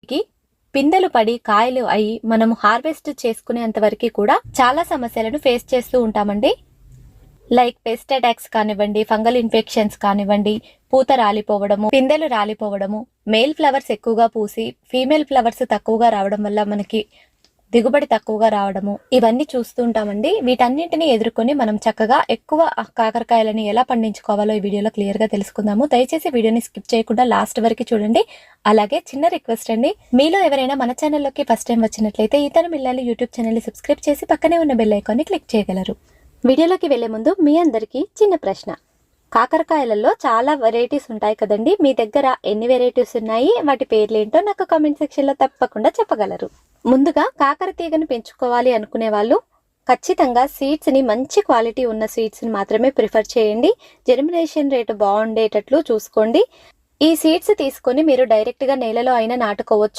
చెట్టుకి పిందెలు పడి కాయలు అయి మనం హార్వెస్ట్ చేసుకునేంత వరకు కూడా చాలా సమస్యలను ఫేస్ చేస్తూ ఉంటామండి. లైక్ పెస్ట్ అటాక్స్ కానివ్వండి, ఫంగల్ ఇన్ఫెక్షన్స్ కానివ్వండి, పూత రాలిపోవడము, పిందెలు రాలిపోవడము, మేల్ ఫ్లవర్స్ ఎక్కువగా పూసి ఫీమేల్ ఫ్లవర్స్ తక్కువగా రావడం వల్ల మనకి దిగుబడి తక్కువగా రావడము, ఇవన్నీ చూస్తూ ఉంటామండి. వీటన్నింటినీ ఎదుర్కొని మనం చక్కగా ఎక్కువ కాకరకాయలని ఎలా పండించుకోవాలో ఈ వీడియోలో క్లియర్ గా తెలుసుకుందాము. దయచేసి వీడియోని స్కిప్ చేయకుండా లాస్ట్ వరకు చూడండి. అలాగే చిన్న రిక్వెస్ట్ అండి, మీలో ఎవరైనా మన ఛానల్లోకి ఫస్ట్ టైం వచ్చినట్లయితే ఈతను మిల్లాలి యూట్యూబ్ ఛానల్ ని సబ్స్క్రైబ్ చేసి పక్కనే ఉన్న బెల్ ఐకాన్ ని క్లిక్ చేయగలరు. వీడియోలోకి వెళ్లే ముందు మీ అందరికీ చిన్న ప్రశ్న. కాకరకాయలలో చాలా వెరైటీస్ ఉంటాయి కదండి, మీ దగ్గర ఎన్ని వెరైటీస్ ఉన్నాయి, వాటి పేర్లు ఏంటో నాకు కామెంట్ సెక్షన్ లో తప్పకుండా చెప్పగలరు. ముందుగా కాకర తీగను పెంచుకోవాలి అనుకునే వాళ్ళు ఖచ్చితంగా సీడ్స్ ని మంచి క్వాలిటీ ఉన్న సీడ్స్ ని మాత్రమే ప్రిఫర్ చేయండి. జెర్మినేషన్ రేటు బాగుండేటట్లు చూసుకోండి. ఈ సీడ్స్ తీసుకొని మీరు డైరెక్ట్ గా నేలలో అయినా నాటుకోవచ్చు.